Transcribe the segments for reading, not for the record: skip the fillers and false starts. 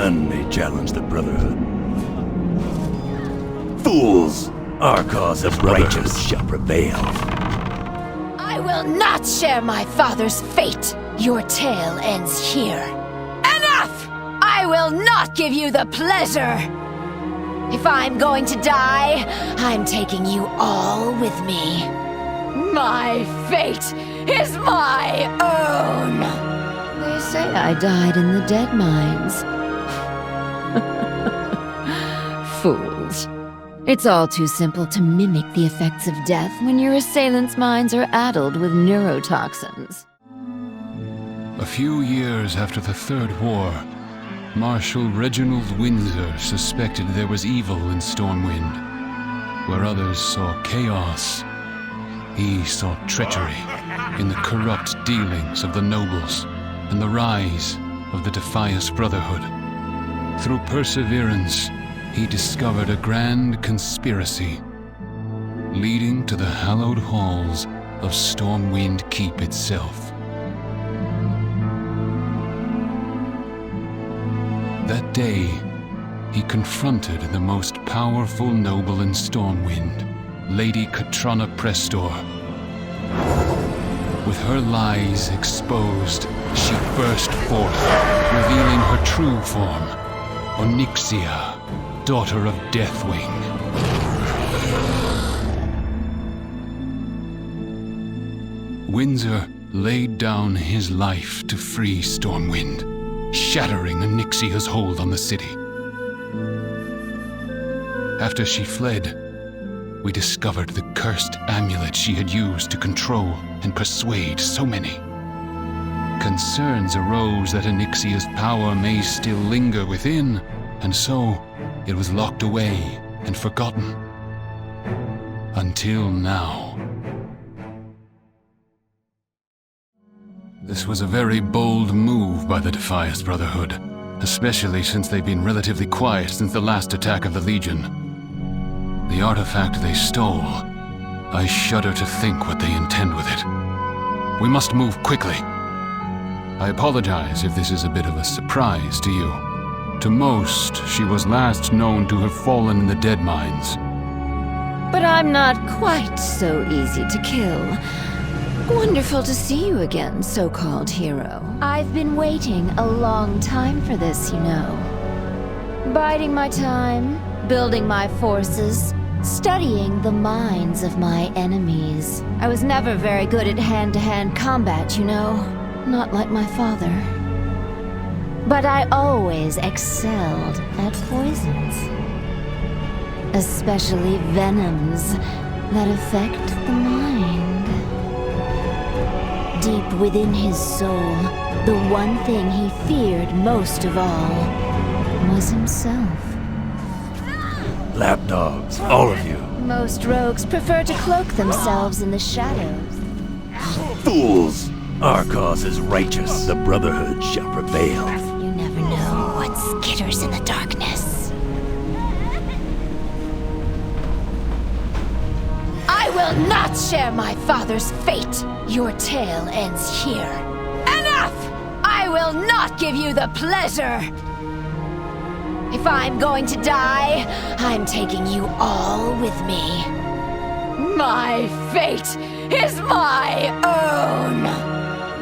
None may challenge the Brotherhood. Fools! Our cause of righteous shall prevail. I will not share my father's fate. Your tale ends here. Enough! I will not give you the pleasure. If I'm going to die, I'm taking you all with me. My fate is my own. They say I died in the dead mines. Fools. It's all too simple to mimic the effects of death when your assailants' minds are addled with neurotoxins. A few years after the Third War, Marshal Reginald Windsor suspected there was evil in Stormwind. Where others saw chaos, he saw treachery in the corrupt dealings of the nobles and the rise of the Defias Brotherhood. Through perseverance, he discovered a grand conspiracy, leading to the hallowed halls of Stormwind Keep itself. That day, he confronted the most powerful noble in Stormwind, Lady Katrana Prestor. With her lies exposed, she burst forth, revealing her true form, Onyxia, daughter of Deathwing. Windsor laid down his life to free Stormwind, shattering Onyxia's hold on the city. After she fled, we discovered the cursed amulet she had used to control and persuade so many. Concerns arose that Onyxia's power may still linger within, and so it was locked away and forgotten. Until now. This was a very bold move by the Defias Brotherhood, especially since they've been relatively quiet since the last attack of the Legion. The artifact they stole, I shudder to think what they intend with it. We must move quickly. I apologize if this is a bit of a surprise to you. To most, she was last known to have fallen in the dead mines. But I'm not quite so easy to kill. Wonderful to see you again, so-called hero. I've been waiting a long time for this, you know. Biding my time, building my forces, studying the minds of my enemies. I was never very good at hand-to-hand combat, you know. Not like my father. But I always excelled at poisons. Especially venoms that affect the mind. Deep within his soul, the one thing he feared most of all was himself. Lapdogs, all of you. Most rogues prefer to cloak themselves in the shadows. Fools! Our cause is righteous. The Brotherhood shall prevail. You never know what skitters in the darkness. I will not share my father's fate. Your tale ends here. Enough! I will not give you the pleasure. If I'm going to die, I'm taking you all with me. My fate is my own.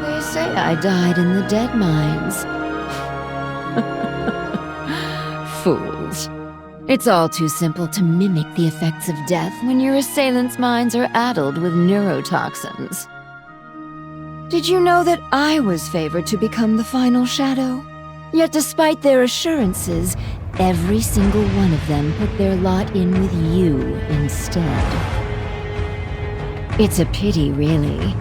They say I died in the dead mines. Fools. It's all too simple to mimic the effects of death when your assailants' minds are addled with neurotoxins. Did you know that I was favored to become the final shadow? Yet despite their assurances, every single one of them put their lot in with you instead. It's a pity, really.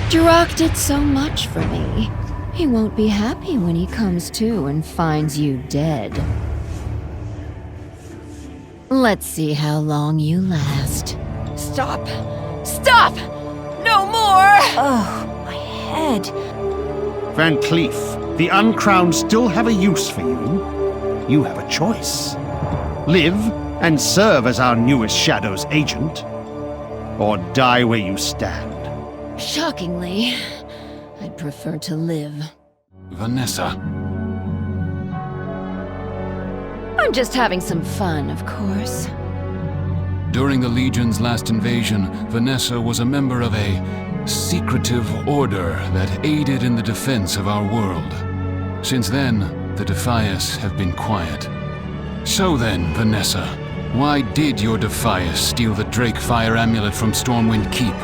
Duroc did so much for me. He won't be happy when he comes to and finds you dead. Let's see how long you last. Stop! Stop! No more! Oh, my head. Vancleef, the Uncrowned still have a use for you. You have a choice. Live and serve as our newest Shadow's agent, or die where you stand. Shockingly, I'd prefer to live. Vanessa. I'm just having some fun, of course. During the Legion's last invasion, Vanessa was a member of a secretive order that aided in the defense of our world. Since then, the Defias have been quiet. So then, Vanessa, why did your Defias steal the Drakefire Amulet from Stormwind Keep?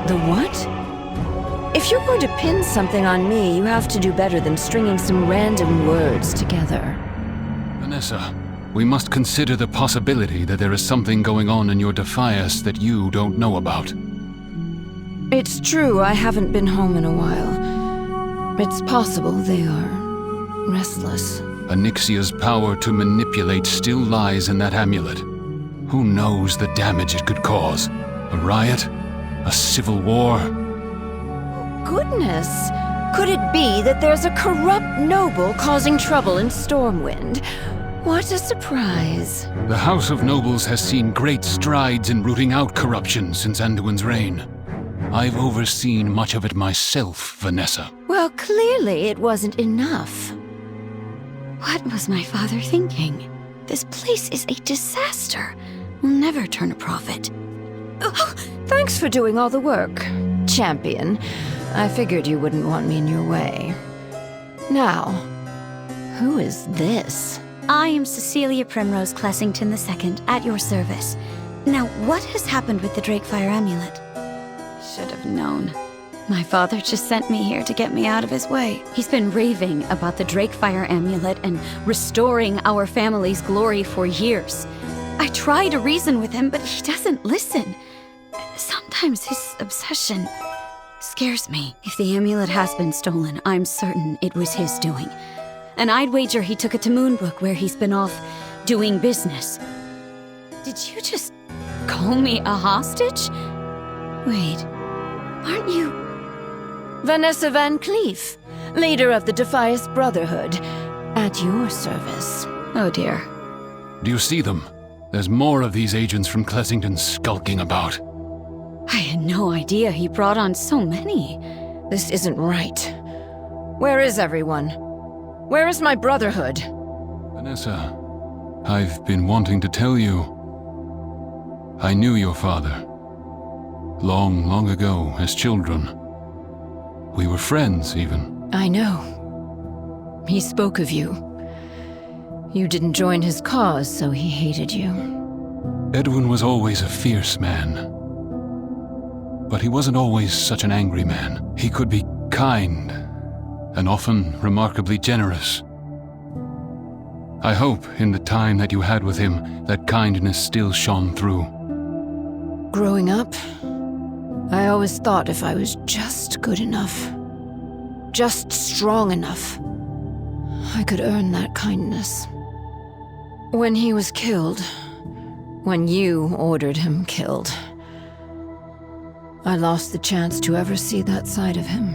The what? If you're going to pin something on me, you have to do better than stringing some random words together. Vanessa, we must consider the possibility that there is something going on in your Defias that you don't know about. It's true, I haven't been home in a while. It's possible they are restless. Onyxia's power to manipulate still lies in that amulet. Who knows the damage it could cause? A riot? A civil war? Goodness! Could it be that there's a corrupt noble causing trouble in Stormwind? What a surprise. The House of Nobles has seen great strides in rooting out corruption since Anduin's reign. I've overseen much of it myself, Vanessa. Well, clearly it wasn't enough. What was my father thinking? This place is a disaster. We'll never turn a profit. Oh, thanks for doing all the work, champion. I figured you wouldn't want me in your way. Now, who is this? I am Cecilia Primrose Clessington II, at your service. Now, what has happened with the Drakefire Amulet? Should have known. My father just sent me here to get me out of his way. He's been raving about the Drakefire Amulet and restoring our family's glory for years. I try to reason with him, but he doesn't listen. Sometimes his obsession scares me. If the amulet has been stolen, I'm certain it was his doing. And I'd wager he took it to Moonbrook, where he's been off doing business. Did you just call me a hostage? Wait, aren't you... Vanessa Vancleef, leader of the Defias Brotherhood, at your service. Oh dear. Do you see them? There's more of these agents from Clessington skulking about. I had no idea he brought on so many. This isn't right. Where is everyone? Where is my brotherhood? Vanessa, I've been wanting to tell you. I knew your father. Long, long ago, as children. We were friends, even. I know. He spoke of you. You didn't join his cause, so he hated you. Edwin was always a fierce man. But he wasn't always such an angry man. He could be kind, and often remarkably generous. I hope, in the time that you had with him, that kindness still shone through. Growing up, I always thought if I was just good enough, just strong enough, I could earn that kindness. When he was killed, when you ordered him killed, I lost the chance to ever see that side of him.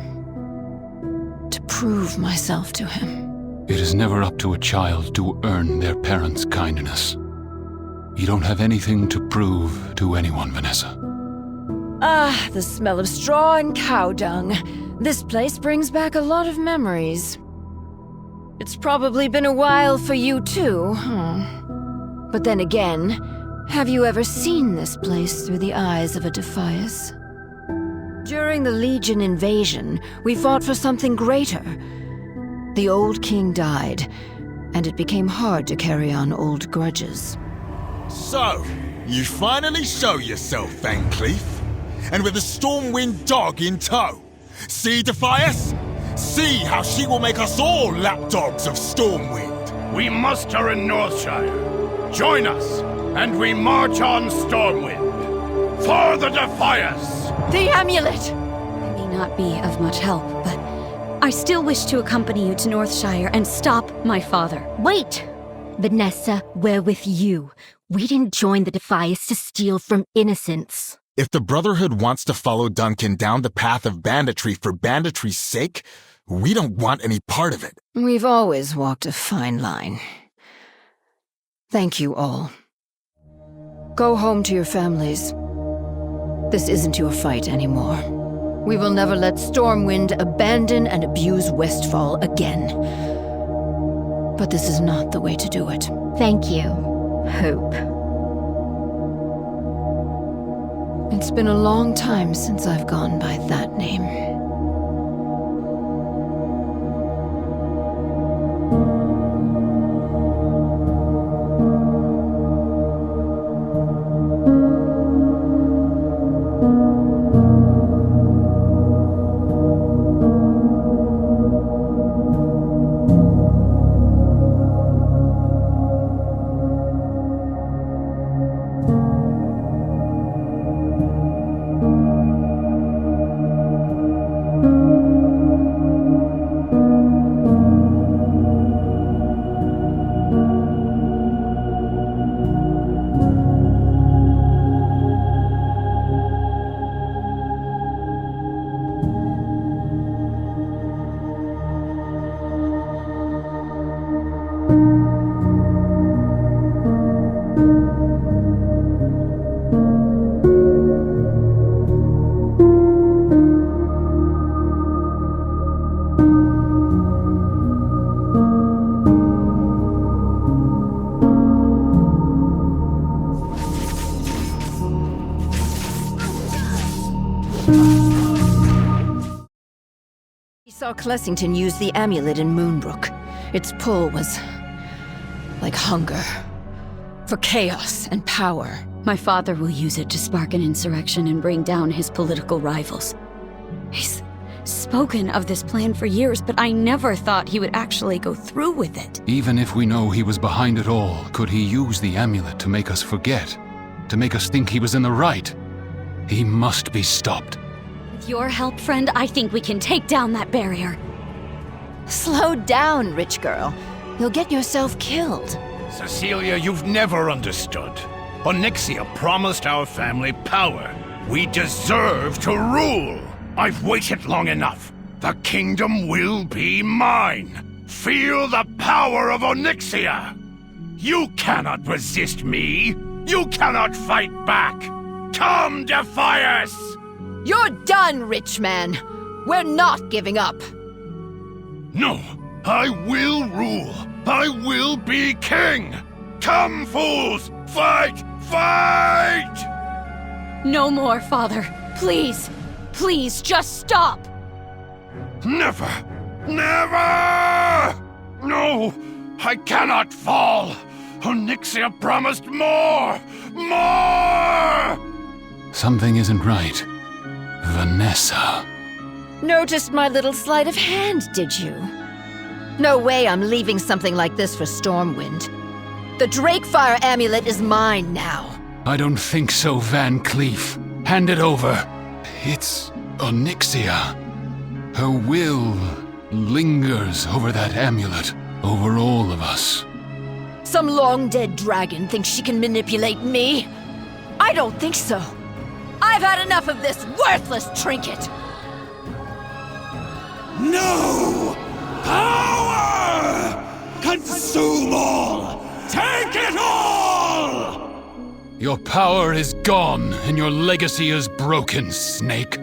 To prove myself to him. It is never up to a child to earn their parents' kindness. You don't have anything to prove to anyone, Vanessa. Ah, the smell of straw and cow dung. This place brings back a lot of memories. It's probably been a while for you too, huh? But then again, have you ever seen this place through the eyes of a Defias? During the Legion invasion, we fought for something greater. The old king died, and it became hard to carry on old grudges. So, you finally show yourself, Vancleef. And with the Stormwind dog in tow. See, Defias? See how she will make us all lapdogs of Stormwind. We muster in Northshire. Join us, and we march on Stormwind. For the Defias! The amulet! I may not be of much help, but I still wish to accompany you to Northshire and stop my father. Wait! Vanessa, we're with you. We didn't join the Defias to steal from innocents. If the Brotherhood wants to follow Duncan down the path of banditry for banditry's sake, we don't want any part of it. We've always walked a fine line. Thank you all. Go home to your families. This isn't your fight anymore. We will never let Stormwind abandon and abuse Westfall again. But this is not the way to do it. Thank you, Hope. It's been a long time since I've gone by that name. Saw Clessington use the amulet in Moonbrook. Its pull was like hunger for chaos and power. My father will use it to spark an insurrection and bring down his political rivals. He's spoken of this plan for years, but I never thought he would actually go through with it. Even if we know he was behind it all, could he use the amulet to make us forget? To make us think he was in the right? He must be stopped. With your help, friend, I think we can take down that barrier. Slow down, rich girl. You'll get yourself killed. Cecilia, you've never understood. Onyxia promised our family power. We deserve to rule. I've waited long enough. The kingdom will be mine. Feel the power of Onyxia. You cannot resist me. You cannot fight back. Come, Defias! You're done, rich man. We're not giving up. No, I will rule. I will be king. Come, fools! Fight! Fight! No more, father. Please. Please, just stop! Never! Never! No! I cannot fall! Onyxia promised more! More! Something isn't right. Vanessa. Noticed my little sleight of hand, did you? No way I'm leaving something like this for Stormwind. The Drakefire Amulet is mine now. I don't think so, Vancleef. Hand it over. It's Onyxia. Her will lingers over that amulet, over all of us. Some long-dead dragon thinks she can manipulate me? I don't think so. I've had enough of this worthless trinket. No! Power! Consume all! Take it all! Your power is gone, and your legacy is broken, Snake.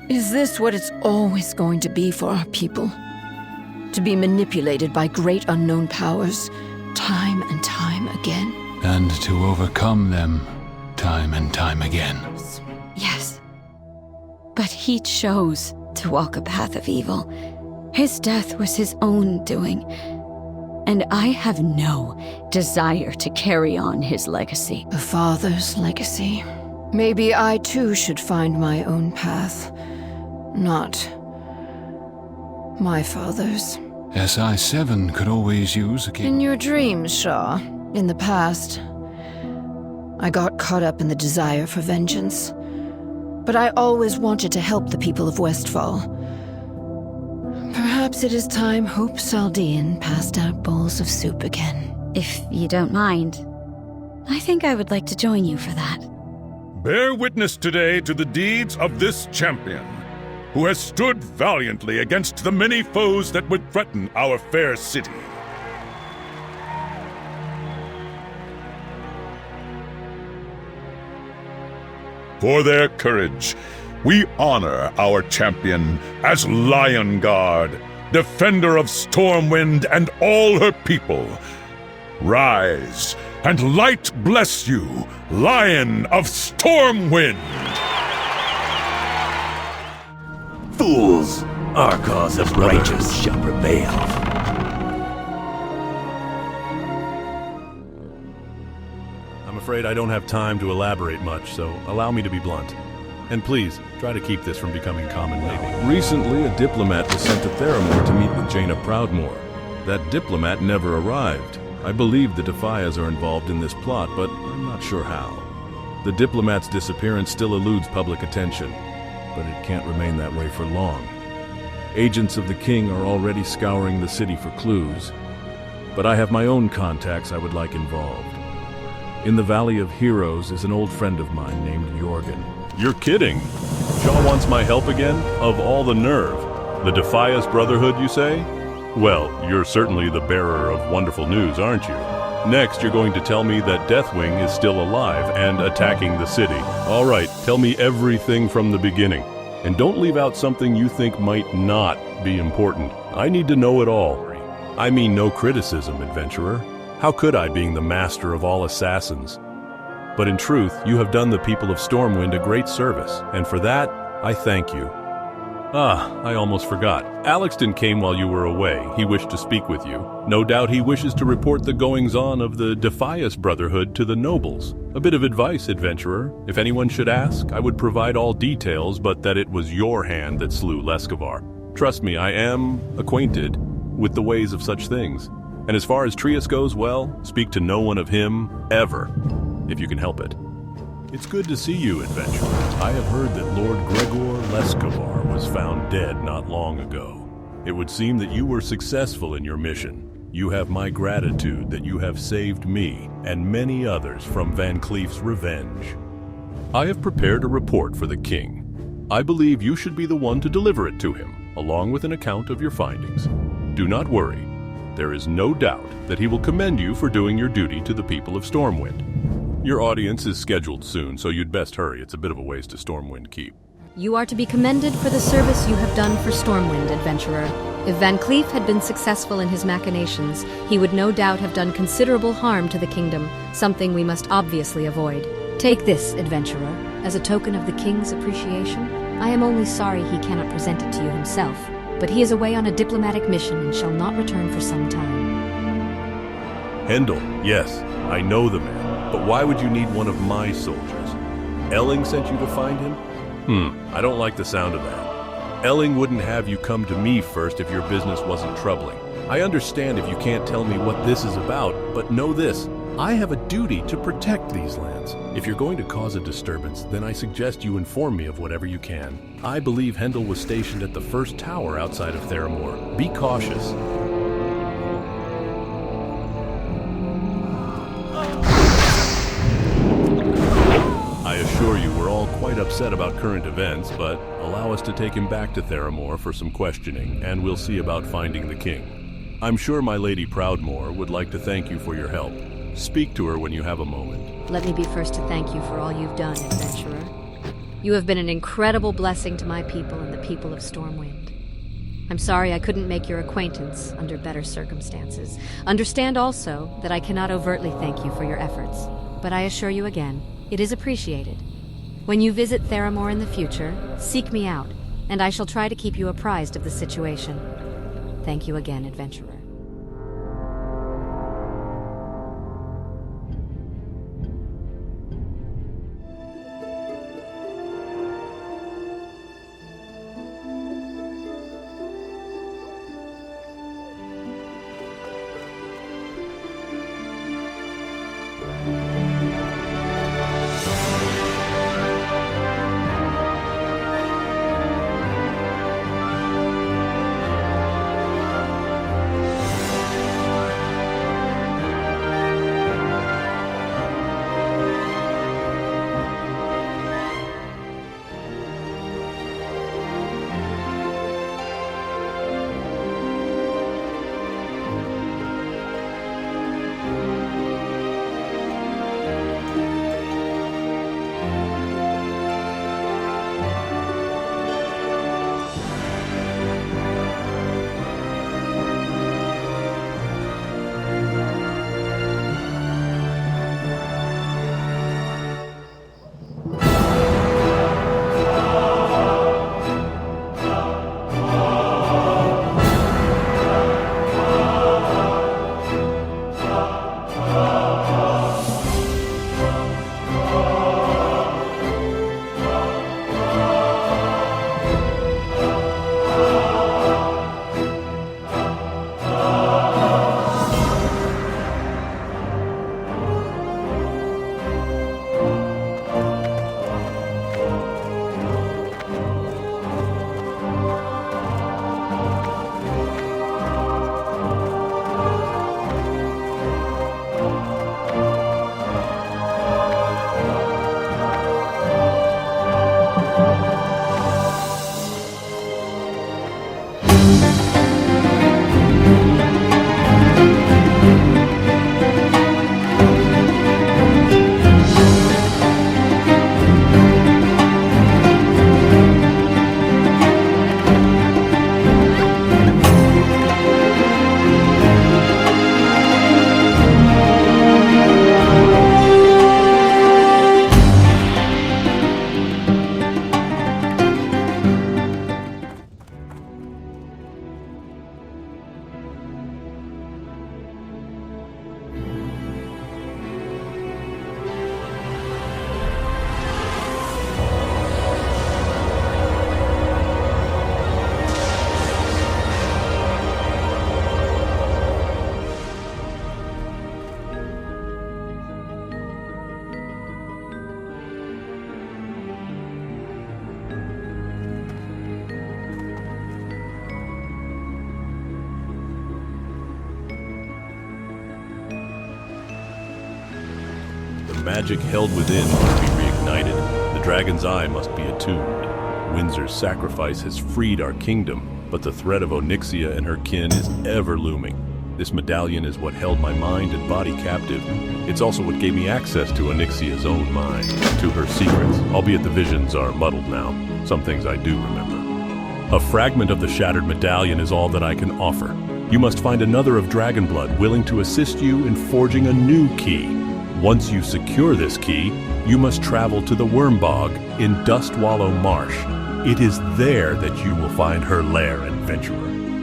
Is this what it's always going to be for our people? To be manipulated by great unknown powers, time and time again? And to overcome them, time and time again. Yes. But he chose to walk a path of evil. His death was his own doing. And I have no desire to carry on his legacy. A father's legacy. Maybe I too should find my own path. Not my father's. SI-7 could always use a king. In your dreams, Shaw. In the past, I got caught up in the desire for vengeance. But I always wanted to help the people of Westfall. Perhaps it is time Hope Saldean passed out bowls of soup again. If you don't mind, I think I would like to join you for that. Bear witness today to the deeds of this champion, who has stood valiantly against the many foes that would threaten our fair city. For their courage, we honor our champion as Lion Guard, defender of Stormwind and all her people. Rise, and light bless you, Lion of Stormwind! Fools! Our cause of righteous shall prevail. I'm afraid I don't have time to elaborate much, so allow me to be blunt. And please, try to keep this from becoming common maybe. Recently, a diplomat was sent to Theramore to meet with Jaina Proudmoore. That diplomat never arrived. I believe the Defias are involved in this plot, but I'm not sure how. The diplomat's disappearance still eludes public attention, but it can't remain that way for long. Agents of the king are already scouring the city for clues, but I have my own contacts I would like involved. In the Valley of Heroes is an old friend of mine named Jorgen. You're kidding! Shaw wants my help again? Of all the nerve. The Defias Brotherhood, you say? Well, you're certainly the bearer of wonderful news, aren't you? Next, you're going to tell me that Deathwing is still alive and attacking the city. All right, tell me everything from the beginning. And don't leave out something you think might not be important. I need to know it all. I mean no criticism, adventurer. How could I, being the master of all assassins? But in truth, you have done the people of Stormwind a great service, and for that, I thank you. I almost forgot. Alexton came while you were away. He wished to speak with you. No doubt he wishes to report the goings-on of the Defias Brotherhood to the nobles. A bit of advice, adventurer. If anyone should ask, I would provide all details, but that it was your hand that slew Leskovar. Trust me, I am acquainted with the ways of such things. And as far as Trias goes, well, speak to no one of him, ever, if you can help it. It's good to see you, adventurer. I have heard that Lord Gregor Leskovar was found dead not long ago. It would seem that you were successful in your mission. You have my gratitude that you have saved me and many others from Vancleef's revenge. I have prepared a report for the king. I believe you should be the one to deliver it to him, along with an account of your findings. Do not worry. There is no doubt that he will commend you for doing your duty to the people of Stormwind. Your audience is scheduled soon, so you'd best hurry. It's a bit of a ways to Stormwind Keep. You are to be commended for the service you have done for Stormwind, adventurer. If Vancleef had been successful in his machinations, he would no doubt have done considerable harm to the kingdom, something we must obviously avoid. Take this, adventurer, as a token of the king's appreciation. I am only sorry he cannot present it to you himself, but he is away on a diplomatic mission and shall not return for some time. Hendel, yes, I know the man. But why would you need one of my soldiers? Elling sent you to find him? I don't like the sound of that. Elling wouldn't have you come to me first if your business wasn't troubling. I understand if you can't tell me what this is about, but know this. I have a duty to protect these lands. If you're going to cause a disturbance, then I suggest you inform me of whatever you can. I believe Hendel was stationed at the first tower outside of Theramore. Be cautious. I assure you we're all quite upset about current events, but allow us to take him back to Theramore for some questioning, and we'll see about finding the king. I'm sure my Lady Proudmoore would like to thank you for your help. Speak to her when you have a moment. Let me be first to thank you for all you've done, adventurer. You have been an incredible blessing to my people and the people of Stormwind. I'm sorry I couldn't make your acquaintance under better circumstances. Understand also that I cannot overtly thank you for your efforts, but I assure you again, it is appreciated. When you visit Theramore in the future, seek me out, and I shall try to keep you apprised of the situation. Thank you again, adventurer. Magic held within must be reignited. The dragon's eye must be attuned. Windsor's sacrifice has freed our kingdom, but the threat of Onyxia and her kin is ever looming. This medallion is what held my mind and body captive. It's also what gave me access to Onyxia's own mind, to her secrets, albeit the visions are muddled now. Some things I do remember. A fragment of the shattered medallion is all that I can offer. You must find another of Dragonblood willing to assist you in forging a new key. Once you secure this key, you must travel to the Wormbog in Dustwallow Marsh. It is there that you will find her lair, adventurer.